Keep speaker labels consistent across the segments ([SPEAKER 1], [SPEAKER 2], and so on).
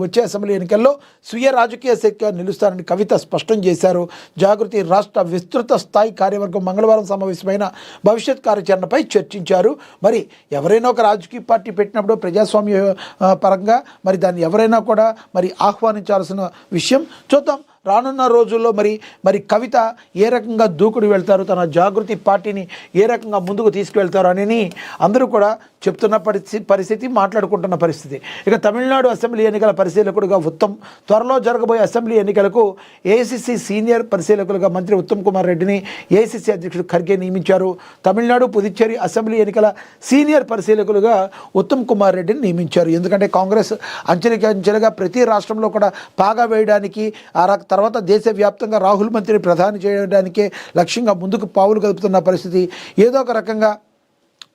[SPEAKER 1] వచ్చే అసెంబ్లీ ఎన్నికల్లో స్వీయ రాజకీయ శక్తిగా నిలుస్తారని కవిత స్పష్టం చేశారు. జాగృతి రాష్ట్ర విస్తృత స్థాయి కార్యవర్గం మంగళవారం సమావేశమైన భవిష్యత్ కార్యాచరణపై చర్చించారు. మరి ఎవరైనా ఒక రాజకీయ పార్టీ పెట్టినప్పుడు ప్రజాస్వామ్య పరంగా మరి దాన్ని ఎవరైనా కూడా మరి ఆహ్వానించాల్సిన విషయం. చూద్దాం రానున్న రోజుల్లో మరి కవిత ఏ రకంగా దూకుడు వెళ్తారు, తన జాగృతి పార్టీని ఏ రకంగా ముందుకు తీసుకువెళ్తారు అని అందరూ కూడా చెప్తున్న పరిస్థితి, మాట్లాడుకుంటున్న పరిస్థితి. ఇక తమిళనాడు అసెంబ్లీ ఎన్నికల పరిశీలకుడుగా ఉత్తమ్, త్వరలో జరగబోయే అసెంబ్లీ ఎన్నికలకు ఏఐసిసి సీనియర్ పరిశీలకులుగా మంత్రి ఉత్తమ్ కుమార్ రెడ్డిని ఏఐసిసి అధ్యక్షుడు ఖర్గే నియమించారు. తమిళనాడు, పుదుచ్చేరి అసెంబ్లీ ఎన్నికల సీనియర్ పరిశీలకులుగా ఉత్తమ్ కుమార్ రెడ్డిని నియమించారు. ఎందుకంటే కాంగ్రెస్ అంచెలుగా ప్రతి రాష్ట్రంలో కూడా పాగా వేయడానికి, తర్వాత దేశవ్యాప్తంగా రాహుల్ మంత్రిని ప్రధాని చేయడానికే లక్ష్యంగా ముందుకు పావులు కదుపుతున్న పరిస్థితి. ఏదో ఒక రకంగా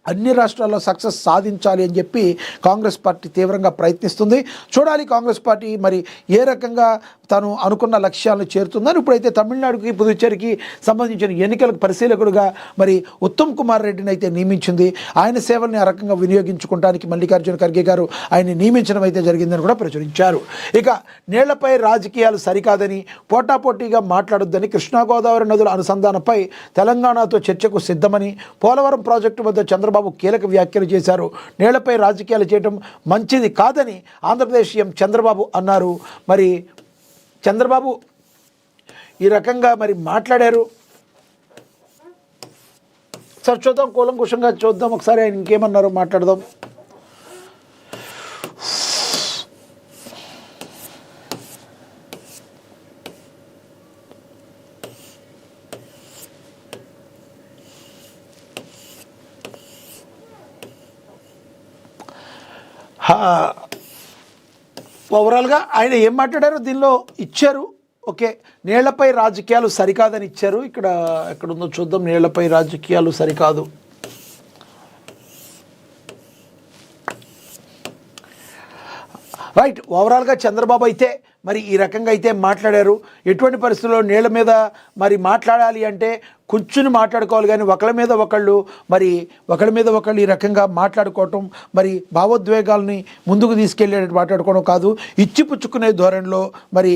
[SPEAKER 1] అన్ని రాష్ట్రాల్లో సక్సెస్ సాధించాలి అని చెప్పి కాంగ్రెస్ పార్టీ తీవ్రంగా ప్రయత్నిస్తుంది. చూడాలి కాంగ్రెస్ పార్టీ మరి ఏ రకంగా తను అనుకున్న లక్ష్యాలను చేరుతుందని. ఇప్పుడైతే తమిళనాడుకి, పుదుచ్చేరికి సంబంధించిన ఎన్నికలకు పరిశీలకుడుగా మరి ఉత్తమ్ కుమార్ రెడ్డిని అయితే నియమించింది. ఆయన సేవల్ని ఆ రకంగా వినియోగించుకోవడానికి మల్లికార్జున ఖర్గే గారు ఆయన నియమించడం అయితే జరిగిందని కూడా ప్రచురించారు. ఇక నీళ్లపై రాజకీయాలు సరికాదని, పోటాపోటీగా మాట్లాడొద్దని, కృష్ణా గోదావరి నదుల అనుసంధానంపై తెలంగాణతో చర్చకు సిద్ధమని, పోలవరం ప్రాజెక్టు వద్ద చంద్రబాబు కీలక వ్యాఖ్యలు చేశారు. నీళ్లపై రాజకీయాలు చేయడం మంచిది కాదని ఆంధ్రప్రదేశ్ సీఎం చంద్రబాబు అన్నారు. మరి చంద్రబాబు ఈ రకంగా మరి మాట్లాడారు. సార్ చూద్దాం, కూలంకుషంగా చూద్దాం ఒకసారి ఆయన ఇంకేమన్నారో మాట్లాడదాం. ఓవరాల్గా ఆయన ఏం మాట్లాడారో దీనిలో ఇచ్చారు. ఓకే, నీళ్లపై రాజకీయాలు సరికాదని ఇచ్చారు. ఇక్కడ ఎక్కడుందో చూద్దాం. నీళ్లపై రాజకీయాలు సరికాదు. రైట్, ఓవరాల్గా చంద్రబాబు అయితే మరి ఈ రకంగా అయితే మాట్లాడారు. ఎటువంటి పరిస్థితుల్లో నీళ్ల మీద మరి మాట్లాడాలి అంటే కూర్చుని మాట్లాడుకోవాలి, కానీ ఒకళ్ళ మీద ఒకళ్ళు ఈ రకంగా మాట్లాడుకోవటం, మరి భావోద్వేగాల్ని ముందుకు తీసుకెళ్ళేటట్టు మాట్లాడుకోవడం కాదు. ఇచ్చిపుచ్చుకునే ధోరణిలో మరి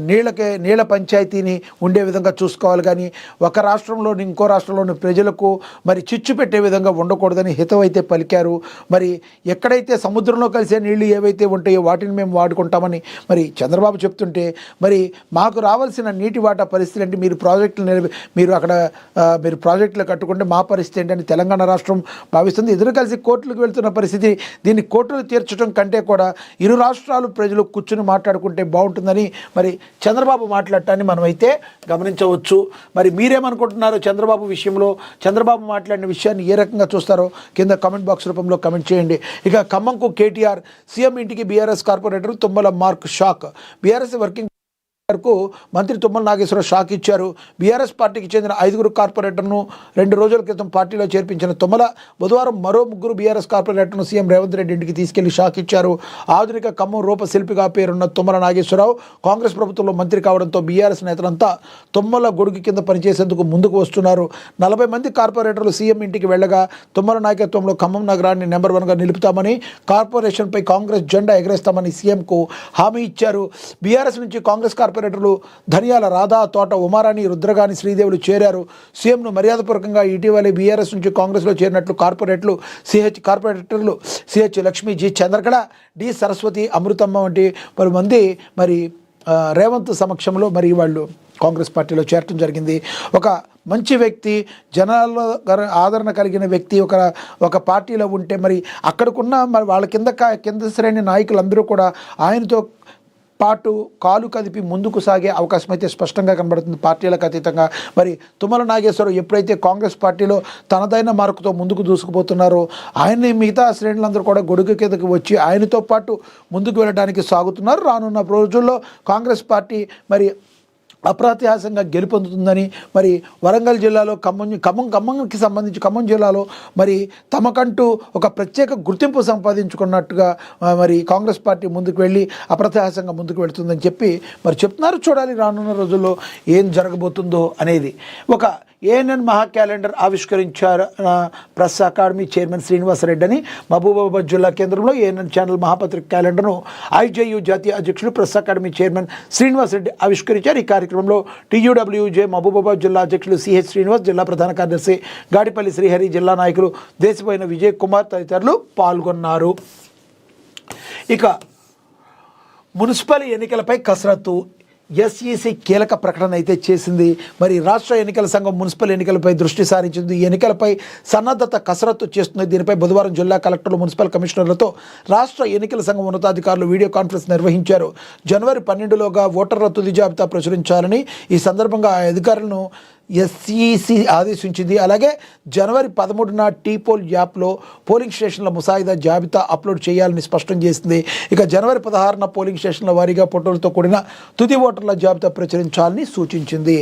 [SPEAKER 1] నీళ్ల పంచాయతీని ఉండే విధంగా చూసుకోవాలి, కానీ ఒక రాష్ట్రంలోని ఇంకో రాష్ట్రంలోని ప్రజలకు మరి చిచ్చు పెట్టే విధంగా ఉండకూడదని హితవు అయితే పలికారు. మరి ఎక్కడైతే సముద్రంలో కలిసే నీళ్లు ఏవైతే ఉంటాయో వాటిని మేము వాడుకుంటామని మరి చంద్రబాబు చెప్తుంటే, మరి మాకు రావాల్సిన నీటి వాటా పరిస్థితి అంటే మీరు ప్రాజెక్టులు కట్టుకుంటే మా పరిస్థితి ఏంటని తెలంగాణ రాష్ట్రం భావిస్తుంది. ఇద్దరు కలిసి కోర్టులకు వెళ్తున్న పరిస్థితి. దీన్ని కోర్టులు తీర్చడం కంటే కూడా ఇరు రాష్ట్రాలు ప్రజలు కూర్చుని మాట్లాడుకుంటే బాగుంటుందని మరి చంద్రబాబు మాట్లాడటాన్ని మనం అయితే గమనించవచ్చు. మరి మీరేమనుకుంటున్నారో చంద్రబాబు విషయంలో, చంద్రబాబు మాట్లాడిన విషయాన్ని ఏ రకంగా చూస్తారో కింద కామెంట్ బాక్స్ రూపంలో కామెంట్ చేయండి. ఇక ఖమ్మంకు కేటీఆర్, సీఎం ఇంటికి BRS corporator Tummala mark shock. BRS working కు మంత్రి తుమ్మల నాగేశ్వరరావు షాక్ ఇచ్చారు. బీఆర్ఎస్ పార్టీకి చెందిన 5 కార్పొరేటర్ను 2 రోజుల క్రితం పార్టీలో చేర్పించిన తుమ్మల బుధవారం మరో 3 బీఆర్ఎస్ కార్పొరేటర్ను సీఎం రేవంత్ రెడ్డి ఇంటికి తీసుకెళ్లి షాక్ ఇచ్చారు. ఆధునిక ఖమ్మం రూపశిల్పిగా పేరున్న తుమ్మల నాగేశ్వరరావు కాంగ్రెస్ ప్రభుత్వంలో మంత్రి కావడంతో బీఆర్ఎస్ నేతలంతా తుమ్మల గొడుగు కింద పనిచేసేందుకు ముందుకు వస్తున్నారు. 40 మంది కార్పొరేటర్లు సీఎం ఇంటికి వెళ్లగా తుమ్మల నాయకత్వంలో ఖమ్మం నగరాన్ని నెంబర్ 1గా నిలుపుతామని, కార్పొరేషన్పై కాంగ్రెస్ జెండా ఎగరేస్తామని సీఎంకు హామీ ఇచ్చారు. బీఆర్ఎస్ నుంచి కాంగ్రెస్ కార్పొరేటర్లు ధనియాల రాధా, తోట ఉమారాణి, రుద్రగాని శ్రీదేవులు చేరారు. సీఎంను మర్యాదపూర్వకంగా ఇటీవలే బీఆర్ఎస్ నుంచి కాంగ్రెస్లో చేరినట్లు కార్పొరేటర్లు C H Lakshmi, G Chandrakala, D Saraswati, Amruthamma వంటి మంది మరి రేవంత్ సమక్షంలో మరి వాళ్ళు కాంగ్రెస్ పార్టీలో చేరటం జరిగింది. ఒక మంచి వ్యక్తి, జనాల్లో ఆదరణ కలిగిన వ్యక్తి ఒక పార్టీలో ఉంటే మరి అక్కడికున్న మరి వాళ్ళ కింద శ్రేణి నాయకులందరూ కూడా ఆయనతో పాటు కాలు కదిపి ముందుకు సాగే అవకాశం అయితే స్పష్టంగా కనబడుతుంది. పార్టీలకు అతీతంగా మరి తుమ్మల నాగేశ్వరరావు ఎప్పుడైతే కాంగ్రెస్ పార్టీలో తనదైన మార్కుతో ముందుకు దూసుకుపోతున్నారో, ఆయన్ని మిగతా శ్రేణులందరూ కూడా గొడుగు కిందకి వచ్చి ఆయనతో పాటు ముందుకు వెళ్ళడానికి సాగుతున్నారు. రానున్న రోజుల్లో కాంగ్రెస్ పార్టీ మరి అప్రత్యాసంగా గెలుపొందుతుందని, మరి వరంగల్ జిల్లాలో ఖమ్మంకి సంబంధించి ఖమ్మం జిల్లాలో మరి తమకంటూ ఒక ప్రత్యేక గుర్తింపు సంపాదించుకున్నట్టుగా మరి కాంగ్రెస్ పార్టీ ముందుకు వెళ్ళి అప్రత్యాసంగా ముందుకు వెళుతుందని చెప్పి మరి చెప్తున్నారు. చూడాలి రానున్న రోజుల్లో ఏం జరగబోతుందో అనేది. ఒక ఏఎన్ఎన్ మహా క్యాలెండర్ ఆవిష్కరించారు ప్రెస్ అకాడమీ చైర్మన్ శ్రీనివాసరెడ్డి అని. మహబూబాబాద్ జిల్లా కేంద్రంలో ఏఎన్ఎన్ ఛానల్ మహాపత్రిక క్యాలెండర్ను ఐజేయు జాతీయ అధ్యక్షులు ప్రెస్ అకాడమీ చైర్మన్ శ్రీనివాసరెడ్డి ఆవిష్కరించారు. ఈ కార్యక్రమంలో టీయూడబ్ల్యూజే మహబూబాబాద్ జిల్లా అధ్యక్షులు సిహెచ్ శ్రీనివాస్, జిల్లా ప్రధాన కార్యదర్శి గాడిపల్లి శ్రీహరి, జిల్లా నాయకులు దేశపోయిన విజయ్ కుమార్ తదితరులు పాల్గొన్నారు. ఇక మున్సిపల్ ఎన్నికలపై కసరత్తు. ఎస్ఈసి కీలక ప్రకటన అయితే చేసింది. మరి రాష్ట్ర ఎన్నికల సంఘం మున్సిపల్ ఎన్నికలపై దృష్టి సారించింది. ఈ ఎన్నికలపై సన్నద్ధత కసరత్తు చేస్తుంది. దీనిపై బుధవారం జిల్లా కలెక్టర్లు, మున్సిపల్ కమిషనర్లతో రాష్ట్ర ఎన్నికల సంఘం ఉన్నతాధికారులు వీడియో కాన్ఫరెన్స్ నిర్వహించారు. జనవరి 12లోగా ఓటర్ల తుది జాబితా ప్రచురించాలని ఈ సందర్భంగా ఆ అధికారులను ఎస్ఈసి ఆదేశించింది. అలాగే జనవరి 13న టీపోల్ యాప్లో పోలింగ్ స్టేషన్ల ముసాయిదా జాబితా అప్లోడ్ చేయాలని స్పష్టం చేసింది. ఇక జనవరి 16న పోలింగ్ స్టేషన్ల వారీగా ఫోటోలతో కూడిన తుది ఓటర్ల జాబితా ప్రచురించాలని సూచించింది.